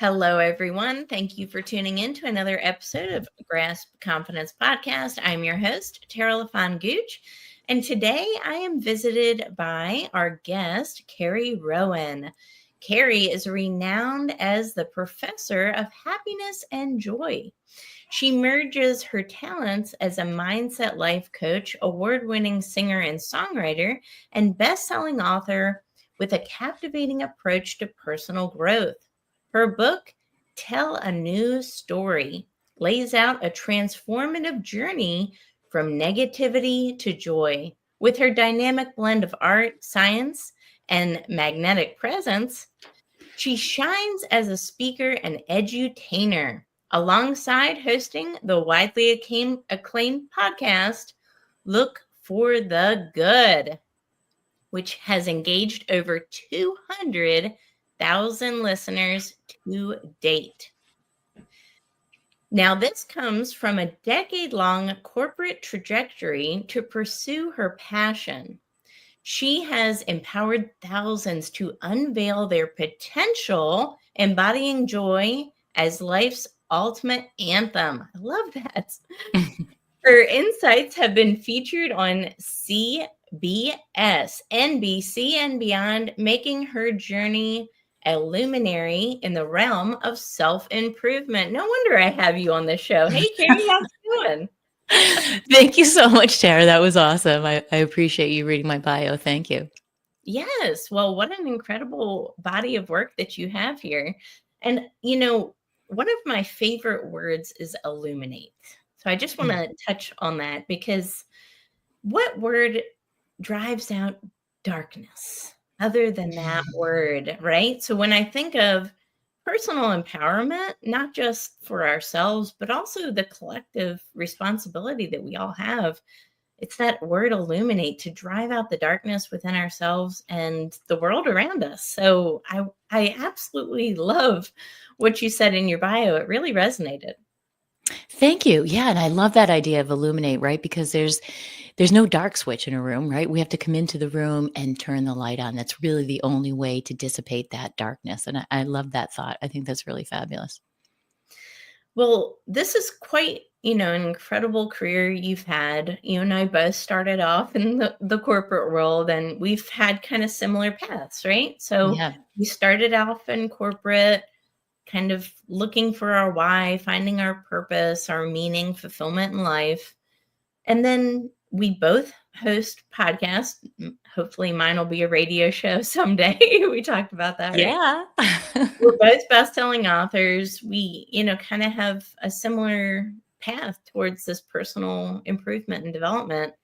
Hello, everyone. Thank you for tuning in to another episode of Grasp Confidence Podcast. I'm your host, Tara LaFon Gooch, and today I am visited by our guest, Carrie Rowan. Carrie is renowned as the professor of happiness and joy. She merges her talents as a mindset life coach, award-winning singer and songwriter, and best-selling author with a captivating approach to personal growth. Her book, Tell a New Story, lays out a transformative journey from negativity to joy. With her dynamic blend of art, science, and magnetic presence, she shines as a speaker and edutainer, alongside hosting the widely acclaimed podcast, Look for the Good, which has engaged over 200,000 listeners to date. Now, this comes from a decade-long corporate trajectory to pursue her passion. She has empowered thousands to unveil their potential, embodying joy as life's ultimate anthem. I love that. Her insights have been featured on CBS, NBC, and beyond, making her journey a luminary in the realm of self-improvement. No wonder I have you on the show. Hey, Carrie, how's it going? Thank you so much, Tara. That was awesome. I appreciate you reading my bio. Thank you. Yes. Well, what an incredible body of work that you have here. And, one of my favorite words is illuminate. So I just want to touch on that, because what word drives out darkness other than that word, right? So when I think of personal empowerment, not just for ourselves, but also the collective responsibility that we all have, it's that word illuminate, to drive out the darkness within ourselves and the world around us. So I absolutely love what you said in your bio. It really resonated. Thank you. Yeah, and I love that idea of illuminate, right? Because there's no dark switch in a room, right? We have to come into the room and turn the light on. That's really the only way to dissipate that darkness. And I love that thought. I think that's really fabulous. Well, this is quite, an incredible career you've had. You and I both started off in the corporate world, and we've had kind of similar paths, right? So we started off in corporate, kind of looking for our why, finding our purpose, our meaning, fulfillment in life. And then we both host podcasts. Hopefully mine will be a radio show someday. We talked about that, right? Yeah. We're both best-selling authors. We, kind of have a similar path towards this personal improvement and development.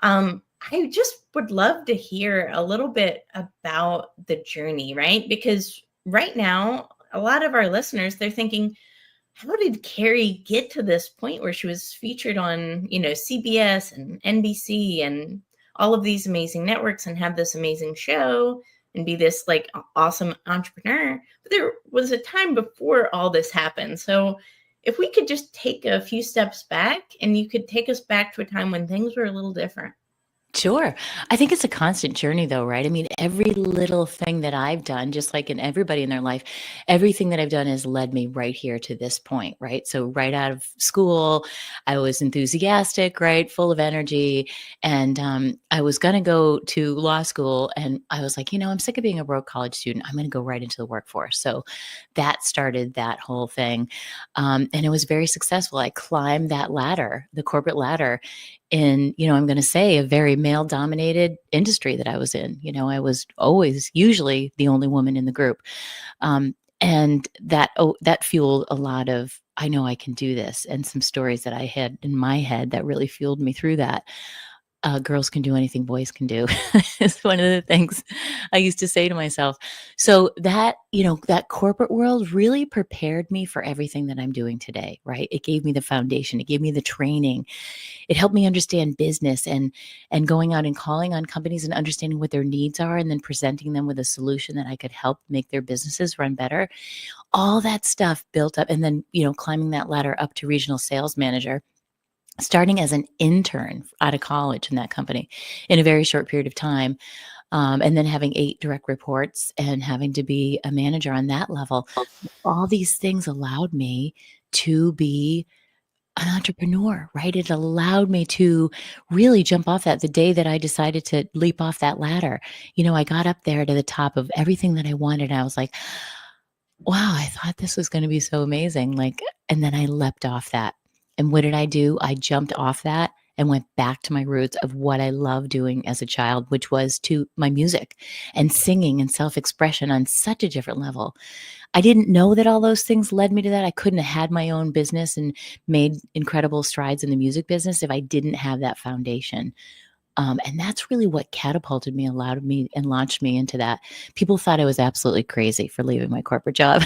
I just would love to hear a little bit about the journey, right? Because right now, a lot of our listeners, they're thinking, how did Carrie get to this point where she was featured on, CBS and NBC and all of these amazing networks and have this amazing show and be this like awesome entrepreneur? But there was a time before all this happened. So if we could just take a few steps back, and you could take us back to a time when things were a little different. Sure. I think it's a constant journey though, right? I mean, every little thing that I've done, just like in everybody in their life, everything that I've done has led me right here to this point, right? So right out of school, I was enthusiastic, right? Full of energy. And I was going to go to law school, and I was like, I'm sick of being a broke college student. I'm going to go right into the workforce. So that started that whole thing. And it was very successful. I climbed that ladder, the corporate ladder, in, I'm going to say, a very male dominated industry that I was in. I was always usually the only woman in the group. And that fueled a lot of, I know I can do this, and some stories that I had in my head that really fueled me through that. Girls can do anything boys can do is one of the things I used to say to myself. So that, that corporate world really prepared me for everything that I'm doing today, right? It gave me the foundation. It gave me the training. It helped me understand business and going out and calling on companies and understanding what their needs are, and then presenting them with a solution that I could help make their businesses run better. All that stuff built up, and then, climbing that ladder up to regional sales manager, starting as an intern out of college in that company in a very short period of time. and then having 8 direct reports and having to be a manager on that level. All these things allowed me to be an entrepreneur, right? It allowed me to really jump off that. The day that I decided to leap off that ladder, I got up there to the top of everything that I wanted. I was like, wow, I thought this was going to be so amazing. And then I leapt off that. And what did I do? I jumped off that and went back to my roots of what I loved doing as a child, which was to my music and singing and self-expression on such a different level. I didn't know that all those things led me to that. I couldn't have had my own business and made incredible strides in the music business if I didn't have that foundation. And that's really what catapulted me, allowed me, and launched me into that. People thought I was absolutely crazy for leaving my corporate job.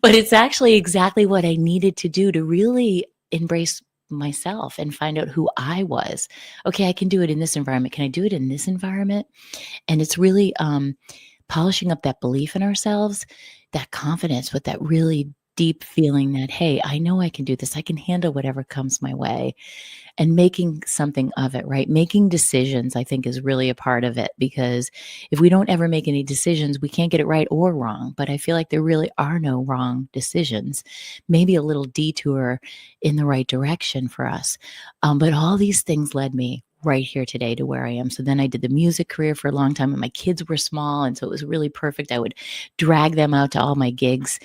But it's actually exactly what I needed to do to really embrace myself and find out who I was. Okay, I can do it in this environment. Can I do it in this environment? And it's really polishing up that belief in ourselves, that confidence with that really deep feeling that, hey, I know I can do this. I can handle whatever comes my way, and making something of it, right? Making decisions, I think, is really a part of it, because if we don't ever make any decisions, we can't get it right or wrong. But I feel like there really are no wrong decisions, maybe a little detour in the right direction for us. But all these things led me right here today to where I am. So then I did the music career for a long time, and my kids were small, and so it was really perfect. I would drag them out to all my gigs.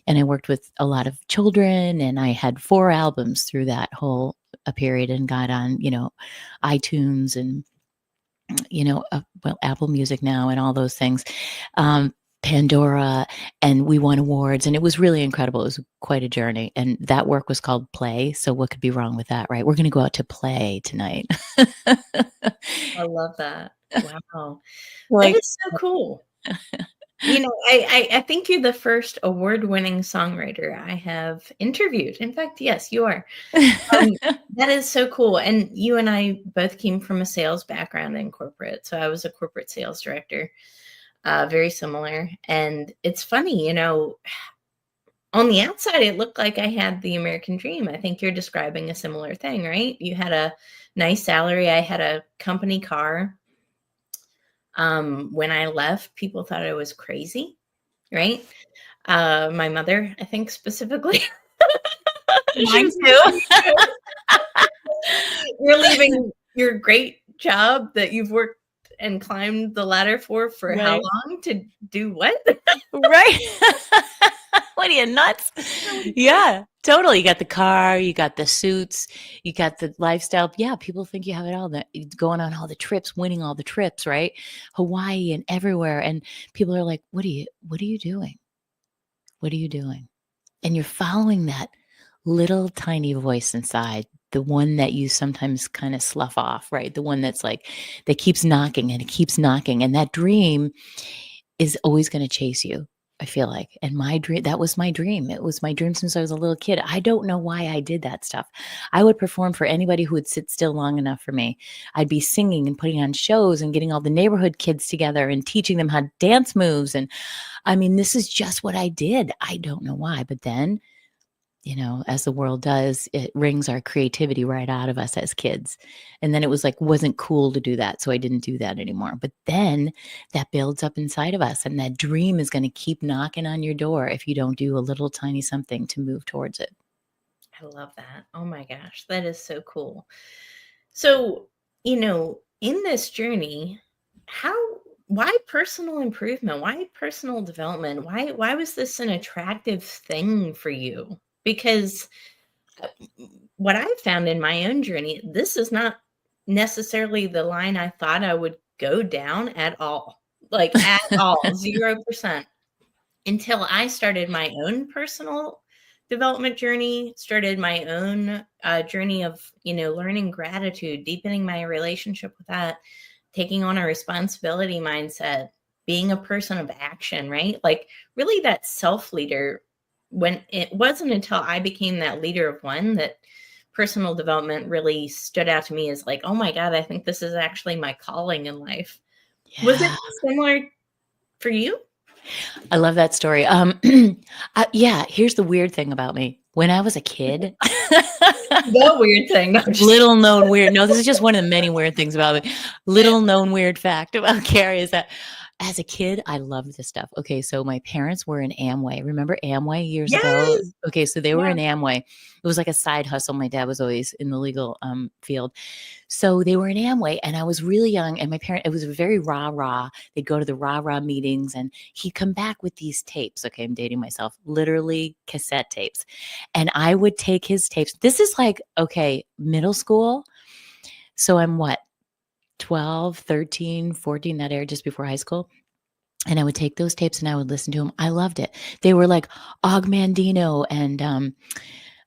And I worked with a lot of children, and I had 4 albums through that whole a period, and got on, iTunes and, Apple Music now and all those things, Pandora, and we won awards, and it was really incredible. It was quite a journey, and that work was called Play. So what could be wrong with that, right? We're going to go out to play tonight. I love that. Wow. That is so cool. I think you're the first award-winning songwriter I have interviewed. In fact, yes, you are. That is so cool. And you and I both came from a sales background in corporate. So I was a corporate sales director, very similar. And it's funny, on the outside, it looked like I had the American dream. I think you're describing a similar thing, right? You had a nice salary. I had a company car. When I left, people thought I was crazy, right? My mother, I think specifically. Mine too. You're leaving your great job that you've worked and climbed the ladder for Right. how long to do what? Right. What are you, nuts? Yeah, totally. You got the car, you got the suits, you got the lifestyle. Yeah, people think you have it all. That going on all the trips, winning all the trips, right? Hawaii and everywhere. And people are like, what are you doing? What are you doing? And you're following that little tiny voice inside, the one that you sometimes kind of slough off, right? The one that's like, that keeps knocking and it keeps knocking. And that dream is always going to chase you, I feel like. And my dream, that was my dream. It was my dream since I was a little kid. I don't know why I did that stuff. I would perform for anybody who would sit still long enough for me. I'd be singing and putting on shows and getting all the neighborhood kids together and teaching them how to dance moves. And I mean, this is just what I did. I don't know why. But then, as the world does, it wrings our creativity right out of us as kids. And then it was like, wasn't cool to do that. So I didn't do that anymore. But then that builds up inside of us. And that dream is going to keep knocking on your door if you don't do a little tiny something to move towards it. I love that. Oh my gosh, that is so cool. So, in this journey, why personal improvement? Why personal development? Why was this an attractive thing for you? Because what I found in my own journey, this is not necessarily the line I thought I would go down at all. Like at all, 0%. Until I started my own personal development journey, started my own journey of, learning gratitude, deepening my relationship with that, taking on a responsibility mindset, being a person of action, right? Like really that self-leader. When it wasn't until I became that leader of one that personal development really stood out to me as like, oh my God, I think this is actually my calling in life. Yeah. Was it similar for you? I love that story. Yeah, here's the weird thing about me. When I was a kid, The weird thing. No, Little known weird. No, this is just one of the many weird things about me. Little known weird fact about Carrie is that as a kid, I loved this stuff. Okay, so my parents were in Amway. Remember Amway years ago? Yes. Okay, so they were Yeah. in Amway. It was like a side hustle. My dad was always in the legal field. So they were in Amway, and I was really young, and my parent, it was very rah-rah. They'd go to the rah-rah meetings, and he'd come back with these tapes. Okay, I'm dating myself, literally cassette tapes. And I would take his tapes. This is like, okay, middle school. So I'm what, 12, 13, 14, that era just before high school. And I would take those tapes and I would listen to them. I loved it. They were like Og Mandino and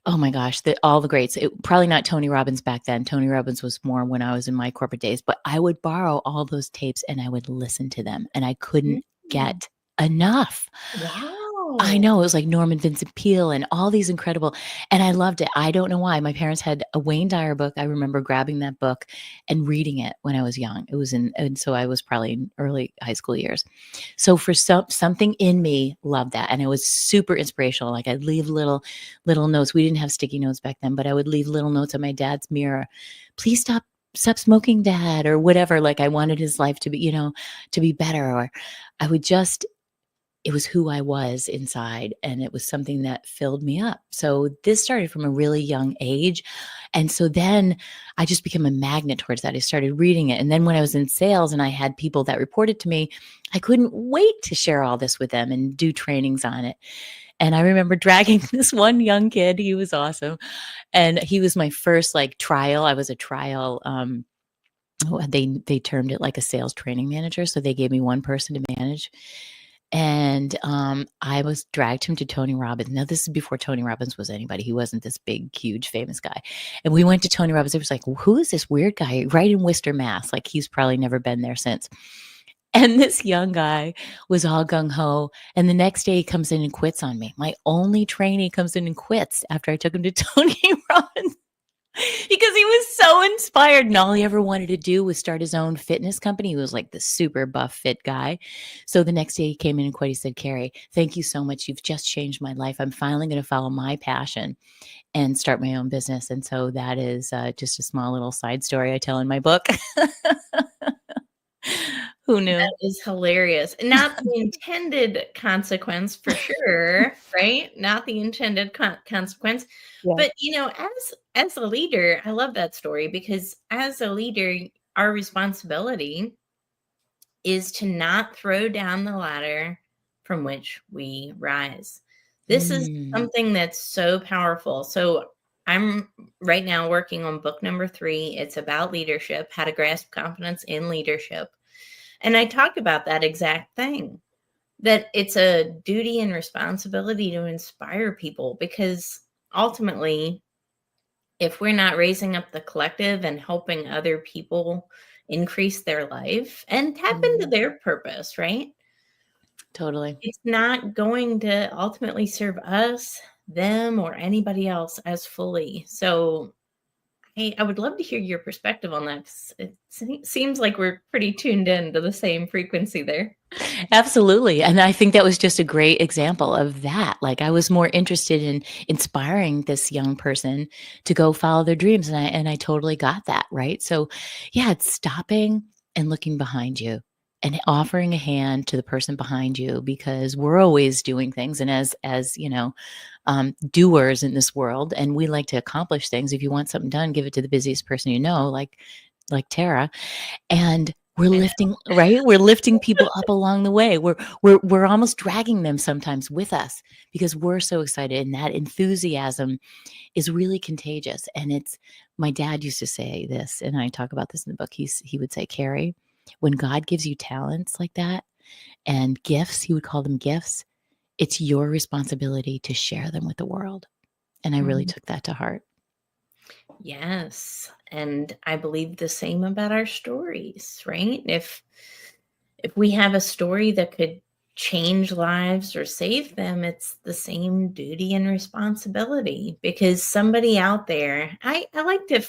oh my gosh, all the greats. Probably not Tony Robbins back then. Tony Robbins was more when I was in my corporate days, but I would borrow all those tapes and I would listen to them and I couldn't get enough. I Wow. know, it was like Norman Vincent Peale and all these incredible, and I loved it. I don't know why. My parents had a Wayne Dyer book. I remember grabbing that book and reading it when I was young. It was and so I was probably in early high school years. So for something in me loved that, and it was super inspirational. Like I'd leave little notes. We didn't have sticky notes back then, but I would leave little notes on my dad's mirror. Please stop smoking, Dad, or whatever. Like I wanted his life to be, to be better, or I would just it was who I was inside, and it was something that filled me up. So this started from a really young age. And so then I just became a magnet towards that. I started reading it. And then when I was in sales and I had people that reported to me, I couldn't wait to share all this with them and do trainings on it. And I remember dragging this one young kid. He was awesome. And he was my first like trial. I was a trial. They termed it like a sales training manager. So they gave me one person to manage. And I was dragged him to Tony Robbins. Now, this is before Tony Robbins was anybody. He wasn't this big, huge, famous guy. And we went to Tony Robbins. It was like, who is this weird guy right in Worcester, Mass? Like he's probably never been there since. And this young guy was all gung-ho. And the next day he comes in and quits on me. My only trainee comes in and quits after I took him to Tony Robbins. Because he was so inspired and all he ever wanted to do was start his own fitness company. He was like the super buff fit guy. So the next day he came in and quit. He said, Carrie, thank you so much. You've just changed my life. I'm finally going to follow my passion and start my own business. And so that is just a small little side story I tell in my book. Who knew? That is hilarious. Not the intended consequence for sure, right? Not the intended consequence. Yeah. But as a leader, I love that story because as a leader, our responsibility is to not throw down the ladder from which we rise. This is something that's so powerful. So I'm right now working on book number 3. It's about leadership, how to grasp confidence in leadership. And I talk about that exact thing, that it's a duty and responsibility to inspire people, because ultimately, if we're not raising up the collective and helping other people increase their life and tap into their purpose, right? Totally. It's not going to ultimately serve us, them, or anybody else as fully. So I would love to hear your perspective on that. It seems like we're pretty tuned in to the same frequency there. Absolutely. And I think that was just a great example of that. Like I was more interested in inspiring this young person to go follow their dreams. And I totally got that. Right. So yeah, it's stopping and looking behind you and offering a hand to the person behind you, because we're always doing things. And as doers in this world, and we like to accomplish things. If you want something done, give it to the busiest person you know, like Tara. And we're lifting, right? We're lifting people up along the way. We're almost dragging them sometimes with us because we're so excited. And that enthusiasm is really contagious. And my dad used to say this, and I talk about this in the book. He would say, Carrie, when God gives you talents like that and gifts, he would call them gifts, it's your responsibility to share them with the world. And I really took that to heart. Yes. And I believe the same about our stories, right? If we have a story that could change lives or save them, it's the same duty and responsibility, because somebody out there, I like to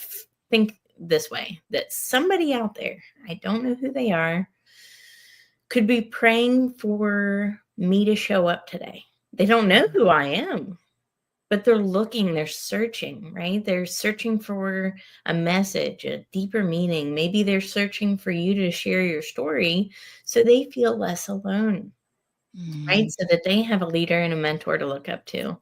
think this way, that somebody out there, I don't know who they are, could be praying for me to show up today. They don't know who I am, but they're looking, they're searching, right? They're searching for a message, a deeper meaning. Maybe they're searching for you to share your story so they feel less alone, right? So that they have a leader and a mentor to look up to.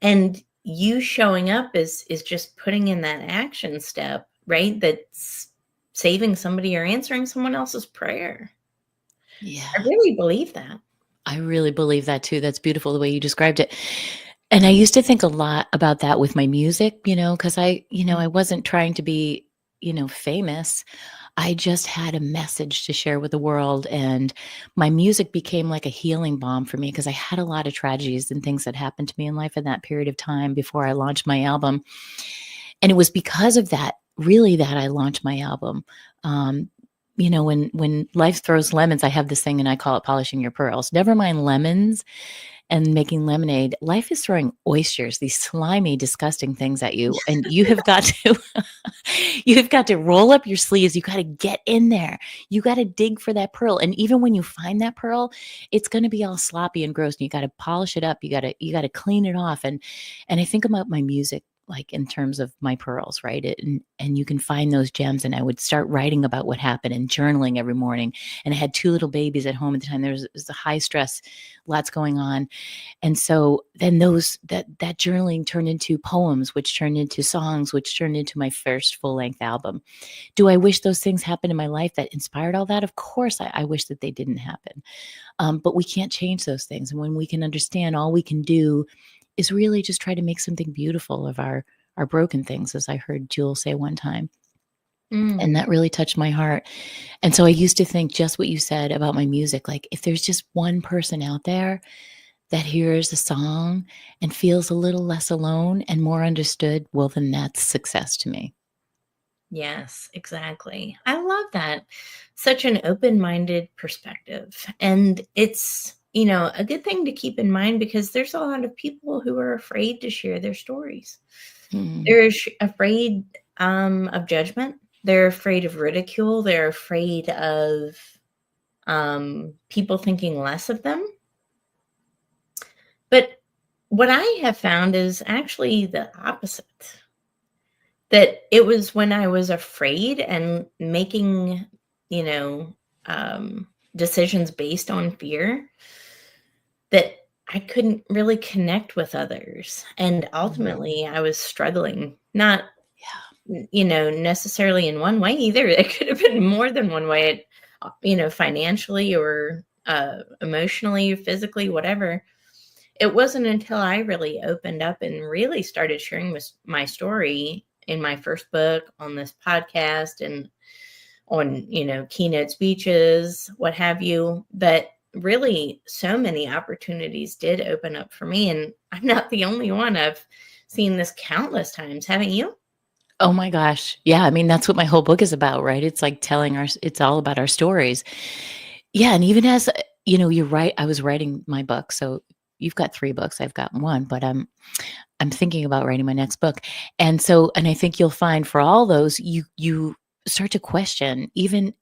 And you showing up is just putting in that action step, right? That's saving somebody or answering someone else's prayer. Yeah. I really believe that. I really believe that too. That's beautiful the way you described it. And I used to think a lot about that with my music, because I wasn't trying to be, famous. I just had a message to share with the world. And my music became like a healing balm for me because I had a lot of tragedies and things that happened to me in life in that period of time before I launched my album. And it was because of that, really, that I launched my album. When life throws lemons, I have this thing and I call it polishing your pearls. Never mind lemons and making lemonade. Life is throwing oysters, these slimy, disgusting things at you. And you have got to, you have got to roll up your sleeves. You got to get in there. You got to dig for that pearl. And even when you find that pearl, it's going to be all sloppy and gross. And you got to polish it up. You got to clean it off. And I think about my music like in terms of my pearls, right? And you can find those gems. And I would start writing about what happened and journaling every morning. And I had 2 little babies at home at the time. There was a high stress, lots going on. And so then that journaling turned into poems, which turned into songs, which turned into my first full-length album. Do I wish those things happened in my life that inspired all that? Of course, I wish that they didn't happen. But we can't change those things. And when we can understand, all we can do is really just try to make something beautiful of our broken things, as I heard Jewel say one time. And that really touched my heart. And so I used to think just what you said about my music, like if there's just one person out there that hears a song and feels a little less alone and more understood, well, then that's success to me. Yes, exactly. I love that. Such an open-minded perspective. And it's, a good thing to keep in mind because there's a lot of people who are afraid to share their stories. They're afraid of judgment. They're afraid of ridicule. They're afraid of people thinking less of them. But what I have found is actually the opposite. That it was when I was afraid and making, decisions based on fear that I couldn't really connect with others. And ultimately, I was struggling, not, necessarily in one way either. It could have been more than one way, financially or emotionally, physically, whatever. It wasn't until I really opened up and really started sharing my story in my first book, on this podcast, and on, keynote speeches, what have you, that really so many opportunities did open up for me. And I'm not the only one. I've seen this countless times. Haven't you? Oh my gosh. Yeah. I mean, that's what my whole book is about, right? It's like it's all about our stories. Yeah. And even as, you're right. I was writing my book. So you've got 3 books. I've got 1, but I'm thinking about writing my next book. And I think you'll find for all those, you start to question, even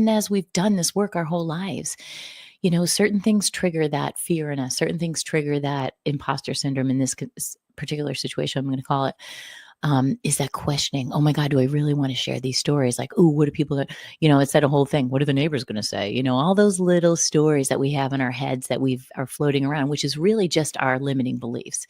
as we've done this work our whole lives, certain things trigger that fear in us. Certain things trigger that imposter syndrome in this particular situation, I'm going to call it. Is that questioning, oh my God, do I really want to share these stories? Like, oh, what are people, it's that whole thing. What are the neighbors going to say? All those little stories that we have in our heads that are floating around, which is really just our limiting beliefs.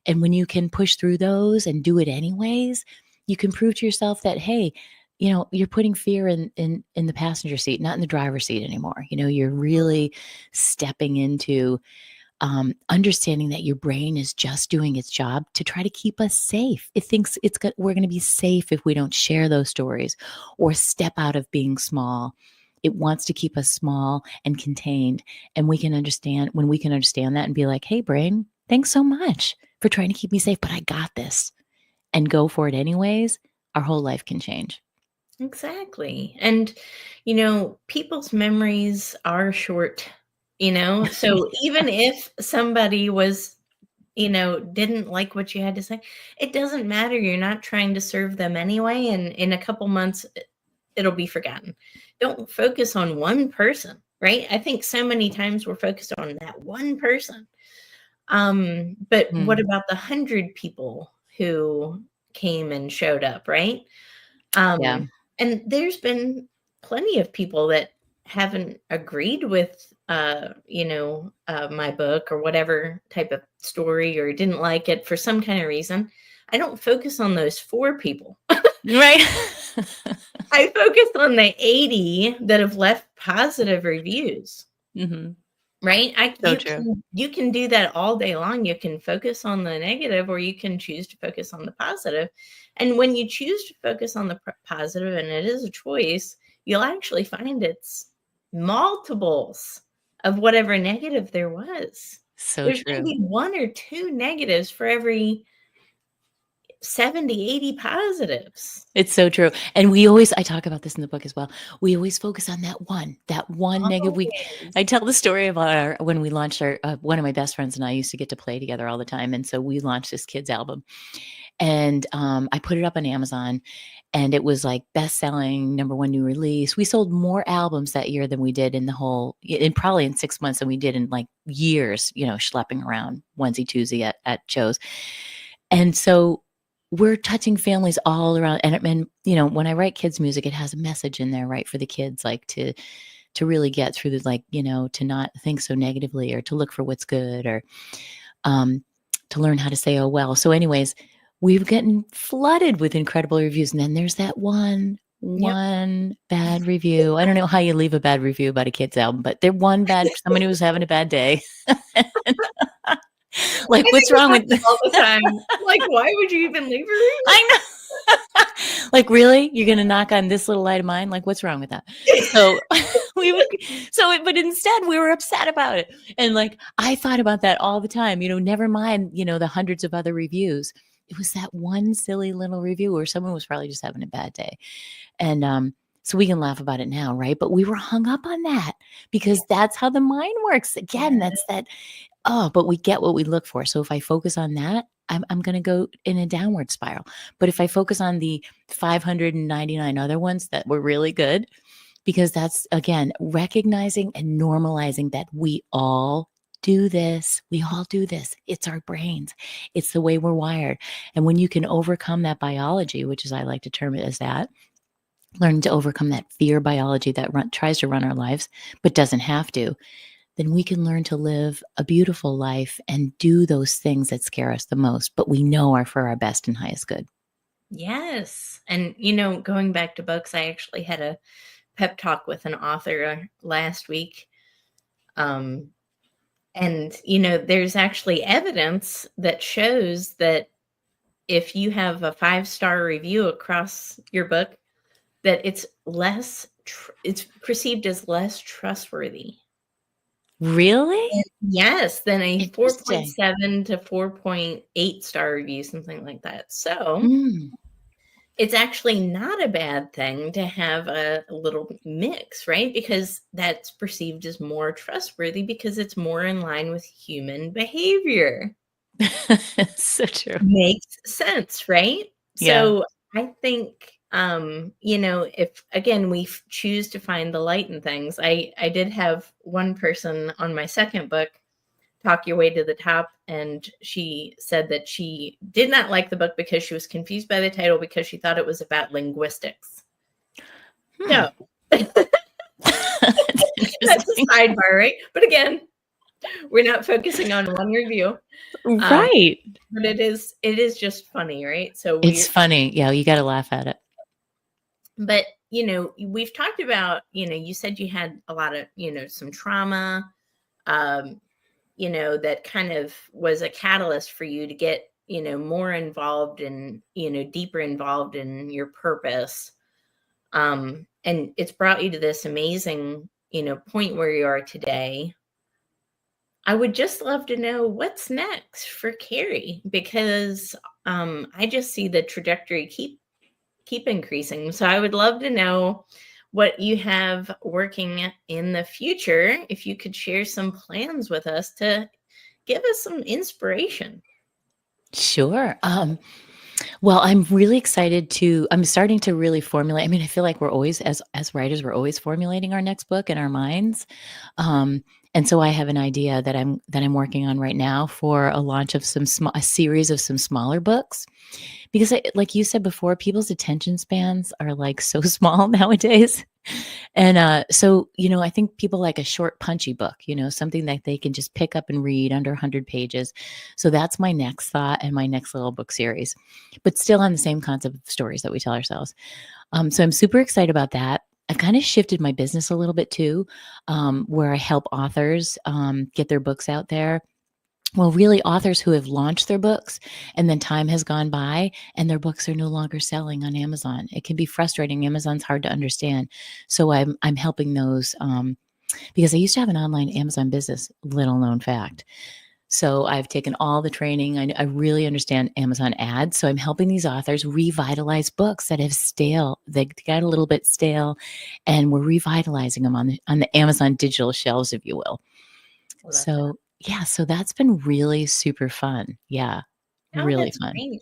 And when you can push through those and do it anyways, you can prove to yourself that, hey, you're putting fear in the passenger seat, not in the driver's seat anymore. You're really stepping into understanding that your brain is just doing its job to try to keep us safe. It thinks we're going to be safe if we don't share those stories or step out of being small. It wants to keep us small and contained. And when we can understand that and be like, hey, brain, thanks so much for trying to keep me safe, but I got this, and go for it anyways, our whole life can change. Exactly. And, people's memories are short, so even if somebody was, didn't like what you had to say, it doesn't matter. You're not trying to serve them anyway. And in a couple months, it'll be forgotten. Don't focus on one person, right? I think so many times we're focused on that one person. But what Mm. about the 100 people who came and showed up, right? Yeah. And there's been plenty of people that haven't agreed with, my book or whatever type of story, or didn't like it for some kind of reason. I don't focus on those 4 people. Right. I focus on the 80 that have left positive reviews. Hmm. Right? So true. You can do that all day long. You can focus on the negative, or you can choose to focus on the positive. And when you choose to focus on the positive, and it is a choice, you'll actually find it's multiples of whatever negative there was. So There's going to true. be 1 or 2 negatives for every 70, 80 positives. It's so true. And I talk about this in the book as well. We always focus on that one negative. I tell the story about when we launched one of my best friends and I used to get to play together all the time. And so we launched this kids album, and I put it up on Amazon, and it was like best-selling, #1 new release. We sold more albums that year than we did probably in 6 months than we did in like years, schlepping around onesie twosie at shows. And so we're touching families all around. And when I write kids music, it has a message in there, right, for the kids, like to really get through to not think so negatively, or to look for what's good, or to learn how to say, oh, well. So anyways, we've gotten flooded with incredible reviews. And then there's that one bad review. I don't know how you leave a bad review about a kid's album, but they're somebody who's having a bad day. Like, what's wrong with all the time? Like, why would you even leave a review? I know. Like, really? You're going to knock on this little light of mine? Like, what's wrong with that? So but instead we were upset about it. And like, I thought about that all the time, never mind, the hundreds of other reviews. It was that one silly little review where someone was probably just having a bad day. And, so we can laugh about it now, right? But we were hung up on that because that's how the mind works. Again, that's that. Oh, but we get what we look for. So if I focus on that, I'm going to go in a downward spiral. But if I focus on the 599 other ones that were really good, because that's, again, recognizing and normalizing that we all do this. We all do this. It's our brains. It's the way we're wired. And when you can overcome that biology, which is, I like to term it as that, learning to overcome that fear biology that tries to run our lives, but doesn't have to, then we can learn to live a beautiful life and do those things that scare us the most, but we know are for our best and highest good. Yes. And, going back to books, I actually had a pep talk with an author last week. And, there's actually evidence that shows that if you have a 5-star review across your book, that it's it's perceived as less trustworthy. Really? Yes, than a Interesting. 4.7 to 4.8 star review, something like that. So Mm. it's actually not a bad thing to have a little mix, right? Because that's perceived as more trustworthy because it's more in line with human behavior. So true. Makes sense, right? Yeah. So I think, if again we choose to find the light in things, I did have one person on my second book, Talk Your Way to the Top, and she said that she did not like the book because she was confused by the title because she thought it was about linguistics. No. That's a sidebar, right? But again, we're not focusing on one review. Right. But it is just funny, right? So It's funny. Yeah, you got to laugh at it. But, we've talked about, you said you had a lot of, some trauma, that kind of was a catalyst for you to get, more involved and, deeper involved in your purpose. And it's brought you to this amazing, point where you are today. I would just love to know what's next for Carrie, because I just see the trajectory keep increasing. So I would love to know what you have working in the future. If you could share some plans with us to give us some inspiration. Sure. Well, I'm really excited I'm starting to really formulate. I mean, I feel like we're always, as writers, we're always formulating our next book in our minds. And so I have an idea that I'm working on right now for a launch of a series of some smaller books. Because like you said before, people's attention spans are like so small nowadays. And so, I think people like a short, punchy book, something that they can just pick up and read under 100 pages. So that's my next thought and my next little book series, but still on the same concept of stories that we tell ourselves. So I'm super excited about that. I've kind of shifted my business a little bit too, where I help authors get their books out there. Well, really, authors who have launched their books and then time has gone by and their books are no longer selling on Amazon. It can be frustrating. Amazon's hard to understand. So I'm helping those because I used to have an online Amazon business, little known fact. So I've taken all the training. I really understand Amazon ads. So I'm helping these authors revitalize books that have stale. They got a little bit stale, and we're revitalizing them on the Amazon digital shelves, if you will. So yeah, so that's been really super fun. Yeah, Oh, really that's fun. great.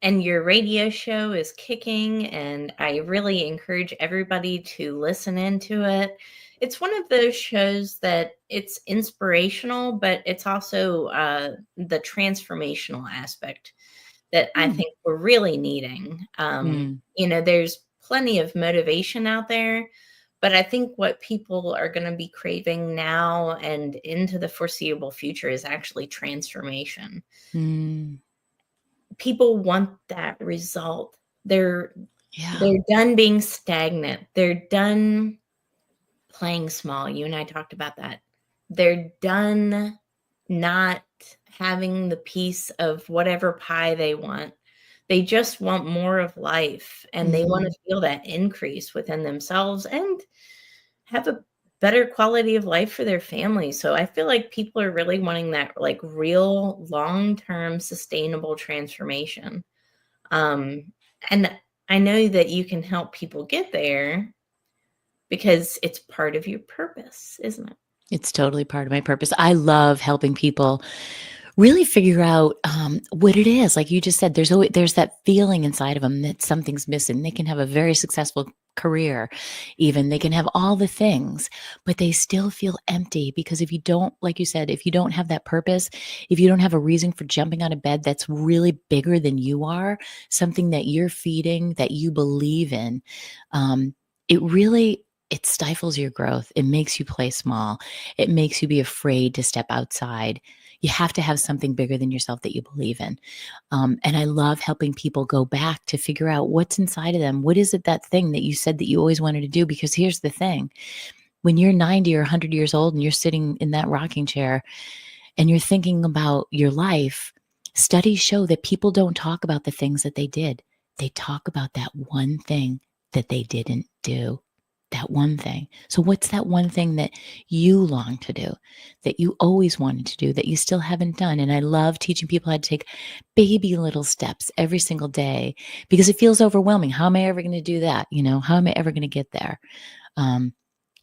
And your radio show is kicking, and I really encourage everybody to listen into it. It's one of those shows that it's inspirational, but it's also the transformational aspect that I Mm. think we're really needing. Mm. There's plenty of motivation out there, but I think what people are going to be craving now and into the foreseeable future is actually transformation. Mm. People want that result. They're Yeah. they're done being stagnant. They're done playing small. You and I talked about that. They're done not having the piece of whatever pie they want. They just want more of life, and they want Mhm. to feel that increase within themselves and have a better quality of life for their family. So I feel like people are really wanting that like real long-term sustainable transformation. And I know that you can help people get there because it's part of your purpose, isn't it? It's totally part of my purpose. I love helping people really figure out what it is. Like you just said, there's that feeling inside of them that something's missing. They can have a very successful career, even they can have all the things, but they still feel empty because if you don't, like you said, if you don't have that purpose, if you don't have a reason for jumping out of bed that's really bigger than you are, something that you're feeding, that you believe in, um, it stifles your growth. It makes you play small. It makes you be afraid to step outside. You have to have something bigger than yourself that you believe in. And I love helping people go back to figure out what's inside of them. What is it, that thing that you said that you always wanted to do? Because here's the thing, when you're 90 or 100 years old and you're sitting in that rocking chair and you're thinking about your life, studies show that people don't talk about the things that they did. They talk about that one thing that they didn't do. That one thing. So what's that one thing that you long to do, that you always wanted to do, that you still haven't done? And I love teaching people how to take baby little steps every single day because it feels overwhelming. How am I ever going to do that? How am I ever going to get there? Um,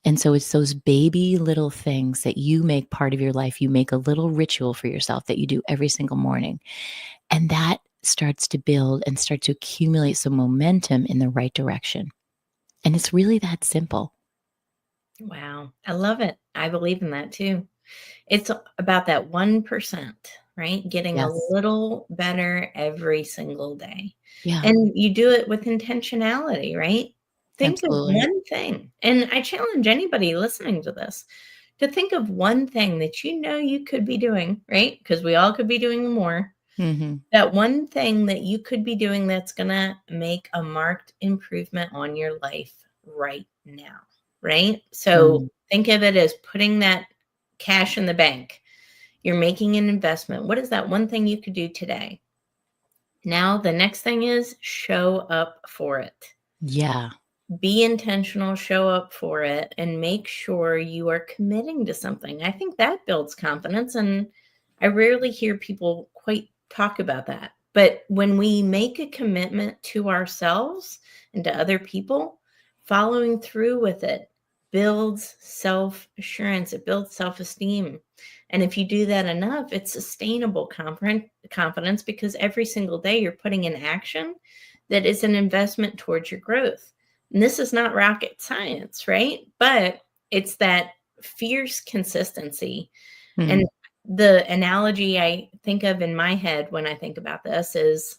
and so it's those baby little things that you make part of your life. You make a little ritual for yourself that you do every single morning. And that starts to build and start to accumulate some momentum in the right direction. And it's really that simple. Wow. I love it. I believe in that too. It's about that 1%, right? Getting a Yes. little better every single day. Yeah, And you do it with intentionality, right? Think of absolutely. one thing. And I challenge anybody listening to this to think of one thing that you know you could be doing, right? Because we all could be doing more. Mhm. That one thing that you could be doing that's going to make a marked improvement on your life right now, right? So Mm. think of it as putting that cash in the bank. You're making an investment. What is that one thing you could do today? Now, the next thing is show up for it. Yeah. Be intentional, show up for it, and make sure you are committing to something. I think that builds confidence. And I rarely hear people quite talk about that. But when we make a commitment to ourselves and to other people, following through with it builds self assurance, it builds self esteem. And if you do that enough, it's sustainable confidence because every single day you're putting in action that is an investment towards your growth. And this is not rocket science, right? But it's that fierce consistency. Mm. And the analogy I think of in my head when I think about this is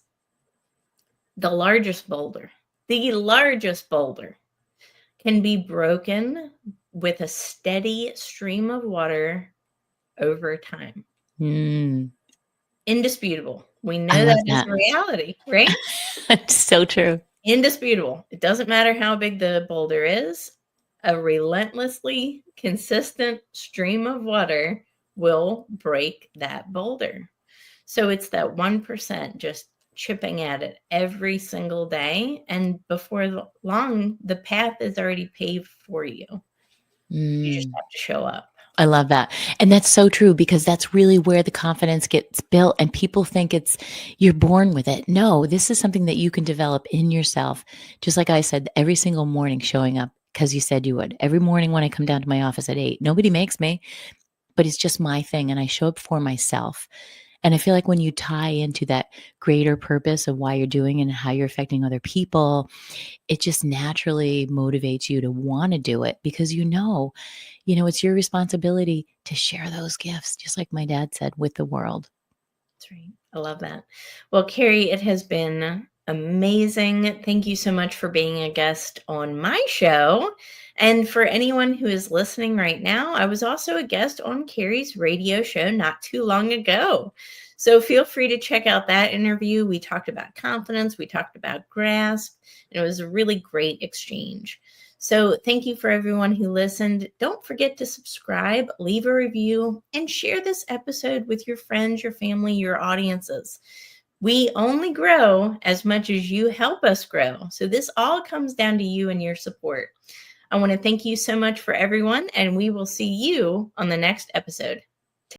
the largest boulder can be broken with a steady stream of water over time. Mm. Indisputable. We I know love that is that. reality, right? It's so true. Indisputable. It doesn't matter how big the boulder is, a relentlessly consistent stream of water will break that boulder. So it's that 1% just chipping at it every single day. And before long, the path is already paved for you. You just Mm. have to show up. I love that. And that's so true, because that's really where the confidence gets built, and people think you're born with it. No, this is something that you can develop in yourself. Just like I said, every single morning showing up, because you said you would. Every morning when I come down to my office at 8, nobody makes me, but it's just my thing, and I show up for myself. And I feel like when you tie into that greater purpose of why you're doing it and how you're affecting other people, it just naturally motivates you to want to do it, because it's your responsibility to share those gifts, just like my dad said, with the world. That's right. I love that. Well, Carrie, it has been amazing. Thank you so much for being a guest on my show. And for anyone who is listening right now, I was also a guest on Carrie's radio show not too long ago. So feel free to check out that interview. We talked about confidence, we talked about grasp, and it was a really great exchange. So thank you for everyone who listened. Don't forget to subscribe, leave a review, and share this episode with your friends, your family, your audiences. We only grow as much as you help us grow. So this all comes down to you and your support. I want to thank you so much for everyone, and we will see you on the next episode.